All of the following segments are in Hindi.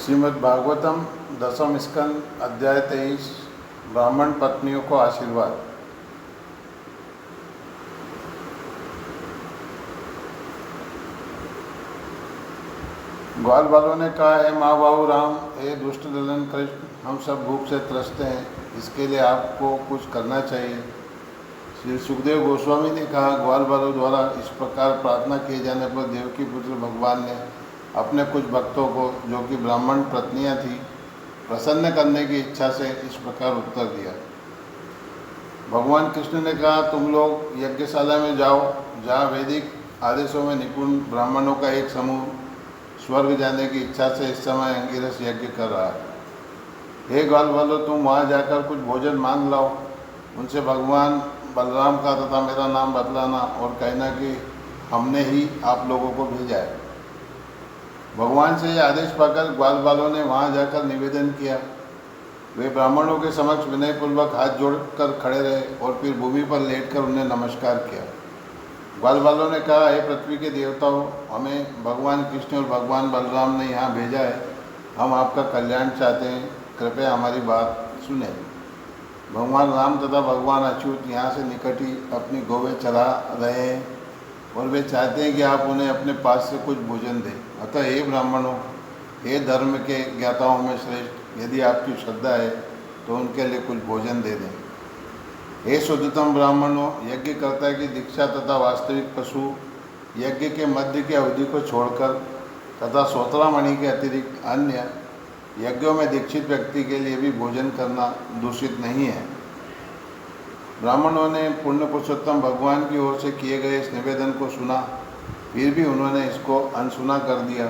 श्रीमद् भागवतम दसम स्कंद अध्याय 23 ब्राह्मण पत्नियों को आशीर्वाद। ग्वाल बालों ने कहा, हे माँ बाबू राम, हे दुष्ट दलन कृष्ण, हम सब भूख से त्रस्त हैं, इसके लिए आपको कुछ करना चाहिए। श्री सुखदेव गोस्वामी ने कहा, ग्वाल बालों द्वारा इस प्रकार प्रार्थना किए जाने पर देवकी पुत्र भगवान ने अपने कुछ भक्तों को, जो कि ब्राह्मण पत्नियां थीं, प्रसन्न करने की इच्छा से इस प्रकार उत्तर दिया। भगवान कृष्ण ने कहा, तुम लोग यज्ञशाला में जाओ, जहाँ वैदिक आदेशों में निपुण ब्राह्मणों का एक समूह स्वर्ग जाने की इच्छा से इस समय अंगिरस यज्ञ कर रहा है। हे ग्वाल बालों, तुम वहाँ जाकर कुछ भोजन मांग लाओ। उनसे भगवान बलराम का तथा मेरा नाम बतलाना और कहना कि हमने ही आप लोगों को भेजा है। भगवान से यह आदेश पाकर ग्वाल बालों ने वहाँ जाकर निवेदन किया। वे ब्राह्मणों के समक्ष विनयपूर्वक हाथ जोड़कर खड़े रहे और फिर भूमि पर लेटकर उन्हें नमस्कार किया। ग्वाल बालों ने कहा, हे पृथ्वी के देवताओं, हमें भगवान कृष्ण और भगवान बलराम ने यहाँ भेजा है। हम आपका कल्याण चाहते हैं, कृपया हमारी बात सुने। भगवान राम तथा भगवान अच्युत यहाँ से निकट ही अपनी गौवें चरा रहे हैं और वे चाहते हैं कि आप उन्हें अपने पास से कुछ भोजन दें। अतः हे ब्राह्मणों, हे धर्म के ज्ञाताओं में श्रेष्ठ, यदि आपकी श्रद्धा है तो उनके लिए कुछ भोजन दे दें। हे शुद्धतम ब्राह्मणों, यज्ञकर्ता की दीक्षा तथा वास्तविक पशु यज्ञ के मध्य की अवधि को छोड़कर तथा सोत्रामणि के अतिरिक्त अन्य यज्ञों में दीक्षित व्यक्ति के लिए भी भोजन करना दूषित नहीं है। ब्राह्मणों ने पुण्य पुरुषोत्तम भगवान की ओर से किए गए इस निवेदन को सुना, फिर भी उन्होंने इसको अनसुना कर दिया।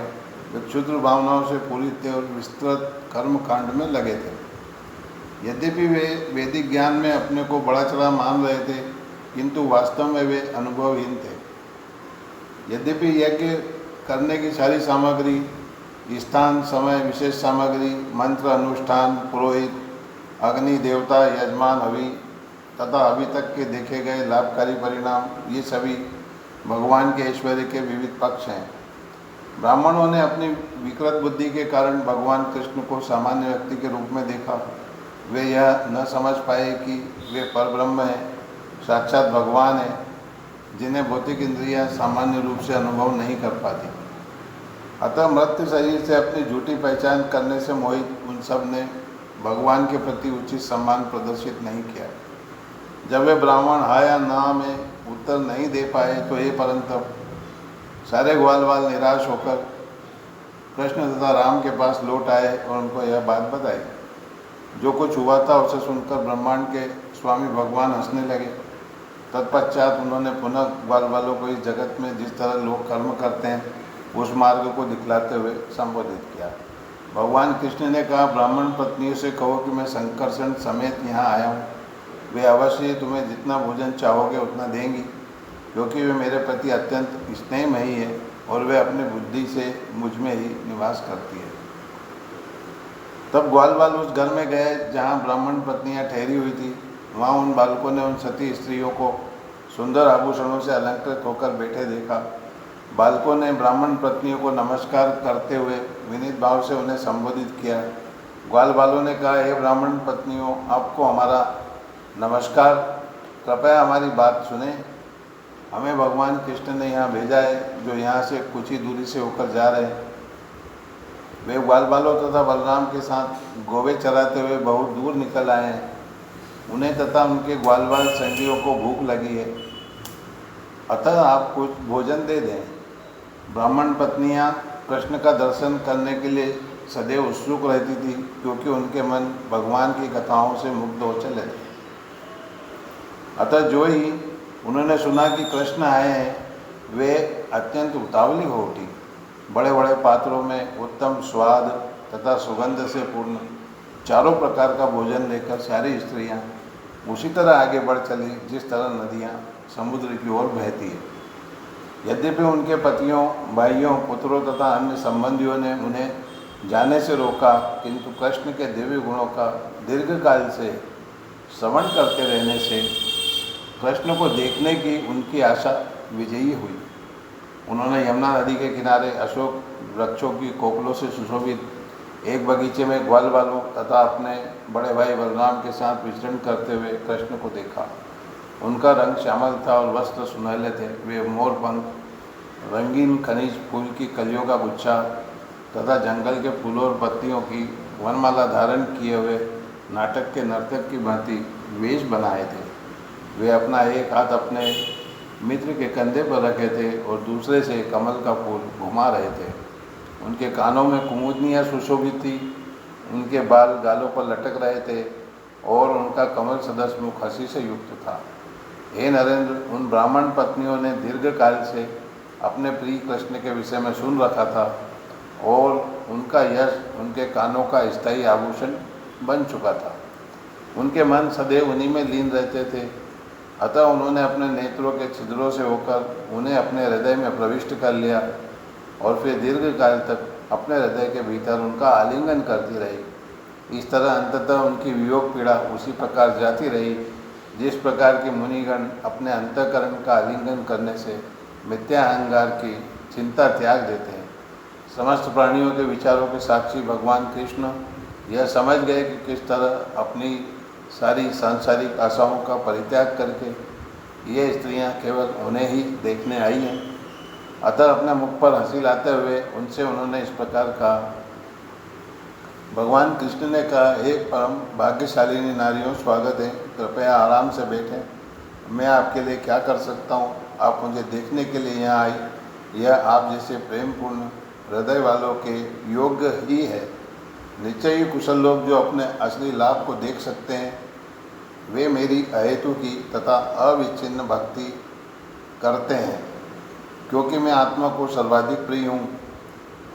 वे क्षुद्र भावनाओं से पूरी थे और विस्तृत कर्म कांड में लगे थे। यद्यपि वे वैदिक ज्ञान में अपने को बड़ा चढ़ा मान रहे थे, किंतु वास्तव में वे अनुभवहीन थे। यद्यपि यज्ञ करने की सारी सामग्री, स्थान, समय, विशेष सामग्री, मंत्र, अनुष्ठान, पुरोहित, अग्नि देवता, यजमान, हवि तथा अभी तक के देखे गए लाभकारी परिणाम, ये सभी भगवान के ऐश्वर्य के विविध पक्ष हैं। ब्राह्मणों ने अपनी विकृत बुद्धि के कारण भगवान कृष्ण को सामान्य व्यक्ति के रूप में देखा। वे यह न समझ पाए कि वे परब्रह्म हैं, साक्षात भगवान हैं, जिन्हें भौतिक इंद्रियां सामान्य रूप से अनुभव नहीं कर पाती। अतः मृत्यु शरीर से अपनी झूठी पहचान करने से मोहित उन सब ने भगवान के प्रति उचित सम्मान प्रदर्शित नहीं किया। जब वे ब्राह्मण हाँ या ना में उत्तर नहीं दे पाए तो हे परंतप, सारे ग्वाल बाल निराश होकर कृष्ण तथा राम के पास लौट आए और उनको यह बात बताई। जो कुछ हुआ था उसे सुनकर ब्रह्मांड के स्वामी भगवान हंसने लगे। तत्पश्चात उन्होंने पुनः ग्वाल बालों को इस जगत में जिस तरह लोग कर्म करते हैं उस मार्ग को दिखलाते हुए संबोधित किया। भगवान कृष्ण ने कहा, ब्राह्मण पत्नियों से कहो कि मैं संकर्षण समेत यहाँ आया हूँ। वे अवश्य तुम्हें जितना भोजन चाहोगे उतना देंगी, क्योंकि वे मेरे प्रति अत्यंत स्नेहमयी है और वे अपनी बुद्धि से मुझ में ही निवास करती है। तब ग्वाल बाल उस घर में गए जहाँ ब्राह्मण पत्नियाँ ठहरी हुई थी। वहाँ उन बालकों ने उन सती स्त्रियों को सुंदर आभूषणों से अलंकृत होकर बैठे देखा। बालकों ने ब्राह्मण पत्नियों को नमस्कार करते हुए विनीत भाव से उन्हें संबोधित किया। ग्वाल बालों ने कहा, हे ब्राह्मण पत्नियों, आपको हमारा नमस्कार, कृपया हमारी बात सुने। हमें भगवान कृष्ण ने यहाँ भेजा है, जो यहाँ से कुछ ही दूरी से होकर जा रहे हैं। वे ग्वाल बालों तथा बलराम के साथ गौवें चराते हुए बहुत दूर निकल आए हैं। उन्हें तथा उनके ग्वाल बाल संगियों को भूख लगी है, अतः आप कुछ भोजन दे दें। ब्राह्मण पत्नियाँ कृष्ण का दर्शन करने के लिए सदैव उत्सुक रहती थी, क्योंकि उनके मन भगवान की कथाओं से मुग्ध हो चले थे। अतः जो ही उन्होंने सुना कि कृष्ण आए हैं, वे अत्यंत उतावली हो उठी। बड़े बड़े पात्रों में उत्तम स्वाद तथा सुगंध से पूर्ण चारों प्रकार का भोजन लेकर सारी स्त्रियां उसी तरह आगे बढ़ चली जिस तरह नदियां समुद्र की ओर बहती है। यद्यपि उनके पतियों, भाइयों, पुत्रों तथा अन्य संबंधियों ने उन्हें जाने से रोका, किंतु कृष्ण के दिव्य गुणों का दीर्घकाल से श्रवण करते रहने से कृष्ण को देखने की उनकी आशा विजयी हुई। उन्होंने यमुना नदी के किनारे अशोक वृक्षों की कोपलों से सुशोभित एक बगीचे में ग्वाल बालों तथा अपने बड़े भाई बलराम के साथ विचरण करते हुए कृष्ण को देखा। उनका रंग श्यामल था और वस्त्र सुनहले थे। वे मोर पंख, रंगीन खनिज फूल की कलियों का गुच्छा तथा जंगल के फूलों और पत्तियों की वनमाला धारण किए हुए नाटक के नर्तक की भांति वेश बनाए थे। वे अपना एक हाथ अपने मित्र के कंधे पर रखे थे और दूसरे से कमल का फूल घुमा रहे थे। उनके कानों में कुमुदनियाँ सुशोभित थी, उनके बाल गालों पर लटक रहे थे और उनका कमल सदृश मुख हंसी से युक्त था। हे नरेंद्र, उन ब्राह्मण पत्नियों ने दीर्घ काल से अपने प्रिय कृष्ण के विषय में सुन रखा था और उनका यश उनके कानों का स्थायी आभूषण बन चुका था। उनके मन सदैव उन्हीं में लीन रहते थे, अतः उन्होंने अपने नेत्रों के छिद्रों से होकर उन्हें अपने हृदय में प्रविष्ट कर लिया और फिर दीर्घ काल तक अपने हृदय के भीतर उनका आलिंगन करती रही। इस तरह अंततः उनकी वियोग पीड़ा उसी प्रकार जाती रही जिस प्रकार के मुनिगण अपने अंतःकरण का आलिंगन करने से मिथ्या अहंकार की चिंता त्याग देते हैं। समस्त प्राणियों के विचारों के साक्षी भगवान कृष्ण यह समझ गए कि किस तरह अपनी सारी सांसारिक आशाओं का परित्याग करके ये स्त्रियां केवल उन्हें ही देखने आई हैं। अतः अपने मुख पर हंसी लाते हुए उनसे उन्होंने इस प्रकार कहा। भगवान कृष्ण ने कहा, हे परम भाग्यशालिनी नारियों, स्वागत है, कृपया आराम से बैठें। मैं आपके लिए क्या कर सकता हूँ? आप मुझे देखने के लिए यहाँ आई। यह आप जैसे प्रेमपूर्ण हृदय वालों के योग्य ही है। निश्चय ही कुशल लोग जो अपने असली लाभ को देख सकते हैं, वे मेरी अहेतु की तथा अविच्छिन्न भक्ति करते हैं, क्योंकि मैं आत्मा को सर्वाधिक प्रिय हूँ।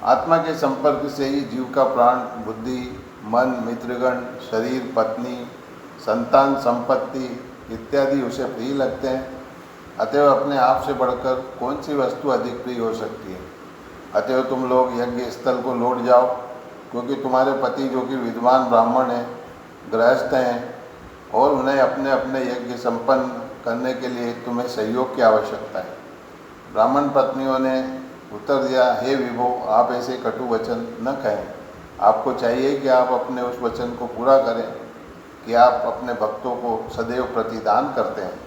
आत्मा के संपर्क से ही जीव का प्राण, बुद्धि, मन, मित्रगण, शरीर, पत्नी, संतान, संपत्ति इत्यादि उसे प्रिय लगते हैं। अतएव अपने आप से बढ़कर कौन सी वस्तु अधिक प्रिय हो सकती है? अतएव तुम लोग यज्ञ स्थल को लौट जाओ, क्योंकि तुम्हारे पति जो कि विद्वान ब्राह्मण हैं, गृहस्थ हैं और उन्हें अपने अपने यज्ञ संपन्न करने के लिए तुम्हें सहयोग की आवश्यकता है। ब्राह्मण पत्नियों ने उत्तर दिया, हे विभो, आप ऐसे कटु वचन न कहें। आपको चाहिए कि आप अपने उस वचन को पूरा करें कि आप अपने भक्तों को सदैव प्रतिदान करते हैं।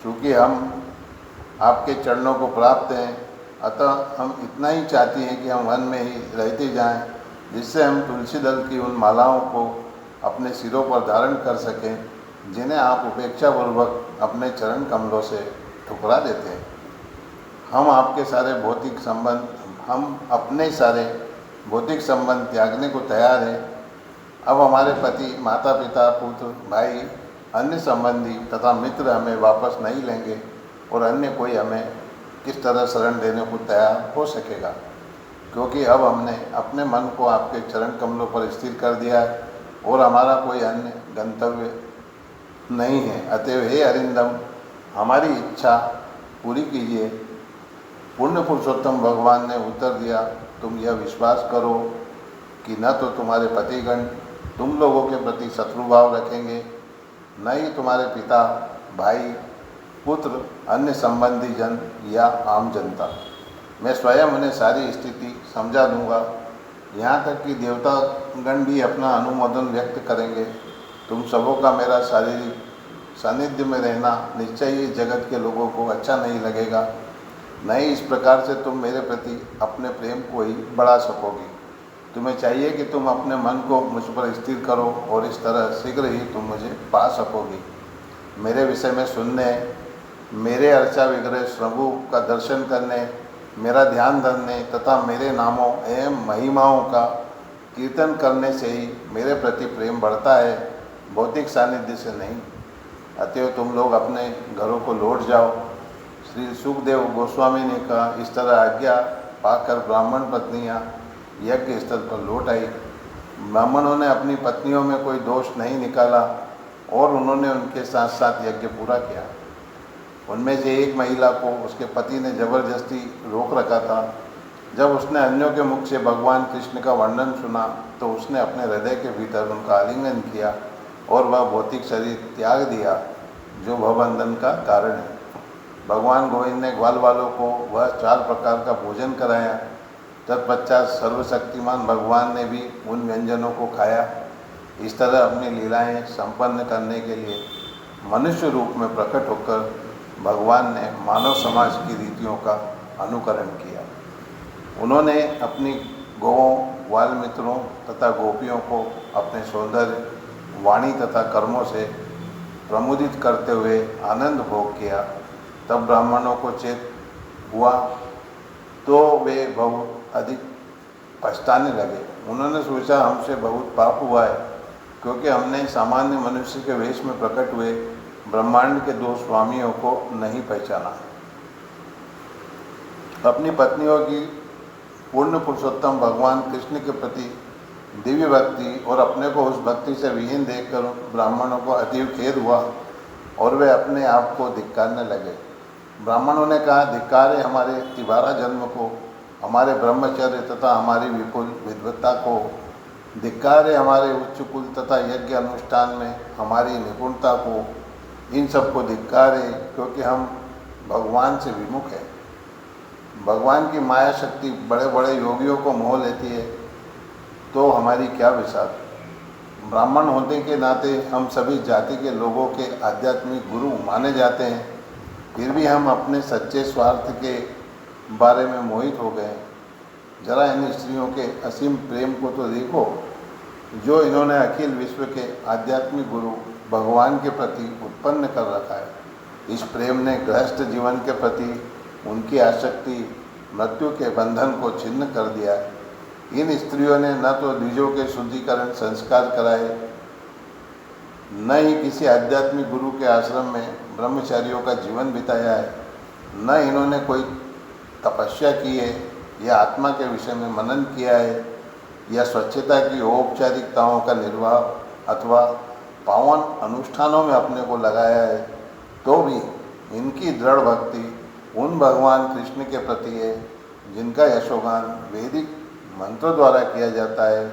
चूँकि हम आपके चरणों को प्राप्त हैं, अतः हम इतना ही चाहते हैं कि हम वन में ही रहते जाएं, जिससे हम तुलसी दल की उन मालाओं को अपने सिरों पर धारण कर सकें, जिन्हें आप उपेक्षापूर्वक अपने चरण कमलों से ठुकरा देते हैं। हम अपने सारे भौतिक संबंध त्यागने को तैयार हैं। अब हमारे पति, माता पिता, पुत्र, भाई, अन्य संबंधी तथा मित्र हमें वापस नहीं लेंगे और अन्य कोई हमें किस तरह शरण देने को तैयार हो सकेगा, क्योंकि अब हमने अपने मन को आपके चरण कमलों पर स्थिर कर दिया है और हमारा कोई अन्य गंतव्य नहीं है। अतएव हे अरिंदम, हमारी इच्छा पूरी कीजिए। पूर्ण पुरुषोत्तम भगवान ने उत्तर दिया, तुम यह विश्वास करो कि न तो तुम्हारे पतिगण तुम लोगों के प्रति शत्रुभाव रखेंगे, न ही तुम्हारे पिता, भाई, पुत्र, अन्य संबंधी जन या आम जनता। मैं स्वयं उन्हें सारी स्थिति समझा दूंगा, यहाँ तक कि देवतागण भी अपना अनुमोदन व्यक्त करेंगे। तुम सबों का मेरा शारीरिक सानिध्य में रहना निश्चय ही जगत के लोगों को अच्छा नहीं लगेगा, न ही इस प्रकार से तुम मेरे प्रति अपने प्रेम को ही बढ़ा सकोगी। तुम्हें चाहिए कि तुम अपने मन को मुझ पर स्थिर करो और इस तरह शीघ्र ही तुम मुझे पा सकोगी। मेरे विषय में सुनने, मेरे अर्चा विग्रह प्रभु का दर्शन करने, मेरा ध्यान धरने तथा मेरे नामों एवं महिमाओं का कीर्तन करने से ही मेरे प्रति प्रेम बढ़ता है, भौतिक सानिध्य से नहीं। अतएव तुम लोग अपने घरों को लौट जाओ। श्री सुखदेव गोस्वामी ने कहा। इस तरह आज्ञा पाकर ब्राह्मण पत्नियां यज्ञ स्थल पर लौट आई। ब्राह्मणों ने अपनी पत्नियों में कोई दोष नहीं निकाला और उन्होंने उनके साथ साथ यज्ञ पूरा किया। उनमें से एक महिला को उसके पति ने जबरदस्ती रोक रखा था। जब उसने अन्यों के मुख से भगवान कृष्ण का वर्णन सुना तो उसने अपने हृदय के भीतर उनका आलिंगन किया और वह भौतिक शरीर त्याग दिया जो भवबंधन का कारण है। भगवान गोविंद ने ग्वाल वालों को वह 4 प्रकार का भोजन कराया तत्पश्चात सर्वशक्तिमान भगवान ने भी उन व्यंजनों को खाया। इस तरह अपनी लीलाएं संपन्न करने के लिए मनुष्य रूप में प्रकट होकर भगवान ने मानव समाज की रीतियों का अनुकरण किया। उन्होंने अपनी गौओं, ग्वाल मित्रों तथा गोपियों को अपने सौंदर्य, वाणी तथा कर्मों से प्रमुदित करते हुए आनंद भोग किया। तब ब्राह्मणों को चेत हुआ तो वे बहुत अधिक पछताने लगे। उन्होंने सोचा, हमसे बहुत पाप हुआ है, क्योंकि हमने सामान्य मनुष्य के वेश में प्रकट हुए ब्रह्मांड के दो स्वामियों को नहीं पहचाना। अपनी पत्नियों की पूर्ण पुरुषोत्तम भगवान कृष्ण के प्रति दिव्य भक्ति और अपने को उस भक्ति से विहीन देखकर ब्राह्मणों को अतीव खेद हुआ और वे अपने आप को धिक्कारने लगे। ब्राह्मणों ने कहा, धिक्कार है हमारे तिबारा जन्म को, हमारे ब्रह्मचर्य तथा हमारी विपुल विद्वत्ता को। धिक्कार है हमारे उच्च कुल तथा यज्ञ अनुष्ठान में हमारी निपुणता को। इन सबको धिक्कार है, क्योंकि हम भगवान से विमुख हैं। भगवान की माया शक्ति बड़े बड़े योगियों को मोह लेती है, तो हमारी क्या विसात। ब्राह्मण होने के नाते हम सभी जाति के लोगों के आध्यात्मिक गुरु माने जाते हैं, फिर भी हम अपने सच्चे स्वार्थ के बारे में मोहित हो गए। जरा इन स्त्रियों के असीम प्रेम को तो देखो, जो इन्होंने अखिल विश्व के आध्यात्मिक गुरु भगवान के प्रति उत्पन्न कर रखा है। इस प्रेम ने गृहस्थ जीवन के प्रति उनकी आसक्ति मृत्यु के बंधन को छिन्न कर दिया। इन स्त्रियों ने न तो द्विजों के शुद्धिकरण संस्कार कराए, न ही किसी आध्यात्मिक गुरु के आश्रम में ब्रह्मचारियों का जीवन बिताया है, न इन्होंने कोई तपस्या की है या आत्मा के विषय में मनन किया है या स्वच्छता की औपचारिकताओं का निर्वाह अथवा पावन अनुष्ठानों में अपने को लगाया है। तो भी इनकी दृढ़ भक्ति उन भगवान कृष्ण के प्रति है जिनका यशोगान वैदिक मंत्रों द्वारा किया जाता है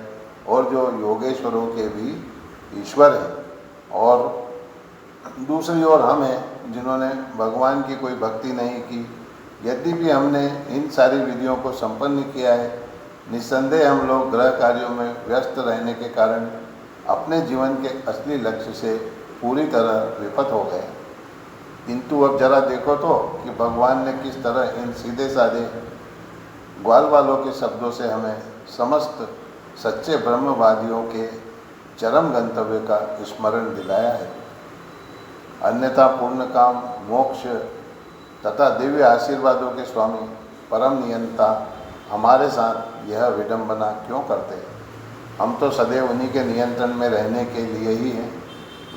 और जो योगेश्वरों के भी ईश्वर हैं। और दूसरी ओर हम हैं जिन्होंने भगवान की कोई भक्ति नहीं की। यद्यपि हमने इन सारी विधियों को संपन्न किया है, निस्संदेह हम लोग गृह कार्यों में व्यस्त रहने के कारण अपने जीवन के असली लक्ष्य से पूरी तरह विफल हो गए। किंतु अब जरा देखो तो कि भगवान ने किस तरह इन सीधे साधे ग्वाल वालों के शब्दों से हमें समस्त सच्चे ब्रह्मवादियों के चरम गंतव्य का स्मरण दिलाया है। अन्यथा पूर्ण काम, मोक्ष तथा दिव्य आशीर्वादों के स्वामी परम नियंता हमारे साथ यह विडंबना क्यों करते हैं। हम तो सदैव उन्हीं के नियंत्रण में रहने के लिए ही हैं।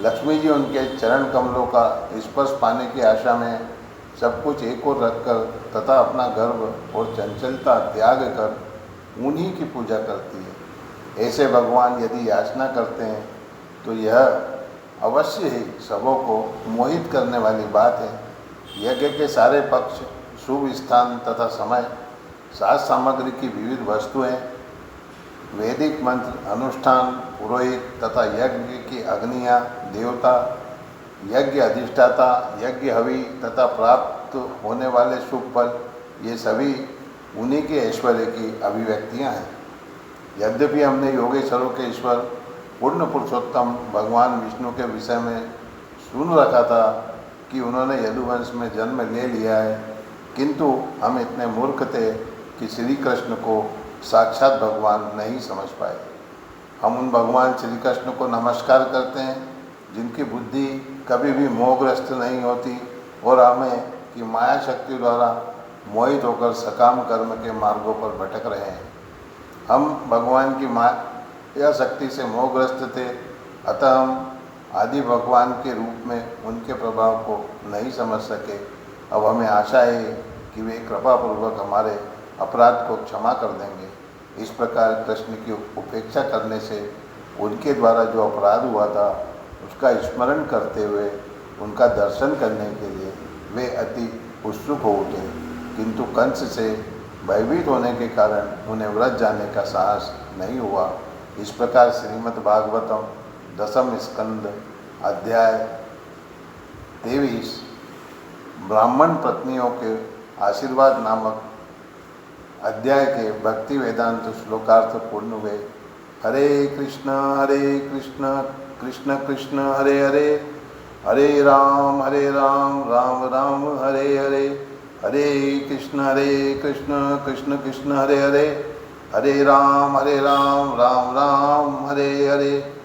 लक्ष्मी जी उनके चरण कमलों का स्पर्श पाने की आशा में सब कुछ एक ओर रखकर तथा अपना गर्व और चंचलता त्याग कर उन्हीं की पूजा करती है। ऐसे भगवान यदि याचना करते हैं तो यह अवश्य ही सबों को मोहित करने वाली बात है। यज्ञ के सारे पक्ष, शुभ स्थान तथा समय, साज सामग्री की विविध वस्तुएं, वैदिक मंत्र, अनुष्ठान, पुरोहित तथा यज्ञ की अग्नियाँ, देवता, यज्ञ अधिष्ठाता, यज्ञ हवि तथा प्राप्त होने वाले शुभ फल, ये सभी उन्हीं के ऐश्वर्य की अभिव्यक्तियाँ हैं। यद्यपि हमने योगेश्वरों के ईश्वर पूर्ण पुरुषोत्तम भगवान विष्णु के विषय में सुन रखा था कि उन्होंने यदुवंश में जन्म ले लिया है, किंतु हम इतने मूर्ख थे कि श्री कृष्ण को साक्षात भगवान नहीं समझ पाए। हम उन भगवान श्री कृष्ण को नमस्कार करते हैं जिनकी बुद्धि कभी भी मोहग्रस्त नहीं होती और हमें कि माया शक्ति द्वारा मोहित होकर सकाम कर्म के मार्गों पर भटक रहे हैं। हम भगवान की माया शक्ति से मोहग्रस्त थे, अतः हम आदि भगवान के रूप में उनके प्रभाव को नहीं समझ सके। अब हमें आशा है कि वे कृपापूर्वक हमारे अपराध को क्षमा कर देंगे। इस प्रकार कृष्ण की उपेक्षा करने से उनके द्वारा जो अपराध हुआ था उसका स्मरण करते हुए उनका दर्शन करने के लिए वे अति उत्सुक हो उठे, किंतु कंस से भयभीत होने के कारण उन्हें व्रत जाने का साहस नहीं हुआ। इस प्रकार श्रीमद् भागवतम दशम स्कंद अध्याय 23 ब्राह्मण पत्नियों के आशीर्वाद नामक अध्याय के भक्ति वेदांत श्लोकार्थ पूर्ण हुए। हरे कृष्ण कृष्ण कृष्ण हरे हरे, हरे राम राम राम हरे हरे, हरे कृष्ण कृष्ण कृष्ण हरे हरे, हरे राम राम राम हरे हरे।